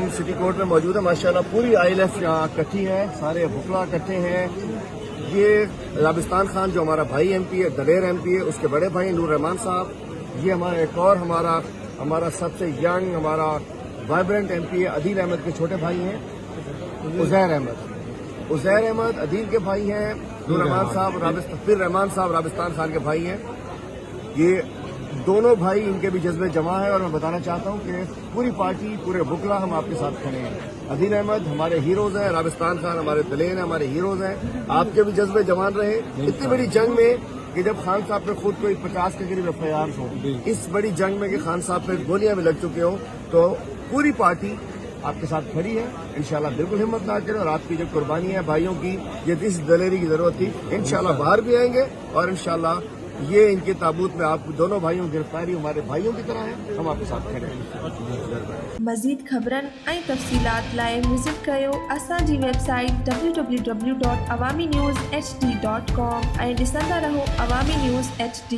हम city court में मौजूद हैं। माशाल्लाह पूरी ILF यहाँ इकट्ठी है, सारे बुकला इकट्ठे हैं। ये राबिस्तान खान जो हमारा भाई MP है, दलेर MP है, उसके बड़े भाई नूर रहमान साहब, ये हमारा एक और हमारा सबसे यंग, हमारा वाइब्रेंट MP है, अदील अहमद के छोटे भाई हैं उज़ैर अहमद अदील के भाई हैं, नूर रहमान साहब राबिस्तान खान के भाई हैं। ये दोनों भाई, इनके भी जज्बे जमा है और मैं बताना चाहता हूं कि पूरी पार्टी, पूरे बुकला हम आपके साथ खड़े हैं। अदील अहमद हमारे हीरोज हैं, राबिस्तान खान हमारे दलेर हैं, हमारे हीरोज हैं। आपके भी जज्बे जवान रहे इतनी बड़ी जंग में कि जब खान साहब पे खुद कोई 50 के करीब FIR हो, इस बड़ी जंग में कि खान साहब पे गोलियां भी लग चुके हों, तो पूरी पार्टी आपके साथ खड़ी है। इंशाल्लाह बिल्कुल हिम्मत ना करें और आपकी जो कुर्बानी है भाइयों की, ये इस दलेरी की जरूरत थी। इंशाल्लाह बाहर भी आएंगे और इंशाल्लाह ये इनके ताबूत में आप दोनों भाइयों की गिरफ्तारी हमारे भाइयों की तरह है, हम आपके साथ खड़े हैं। मज़ीद ख़बरनि ऐं तफ़सीलात लाइ विज़िट कयो असांजी वेबसाइट www.awamiNewsHD.com ऐं ॾिसंदा रहो अवामी न्यूज़ HD।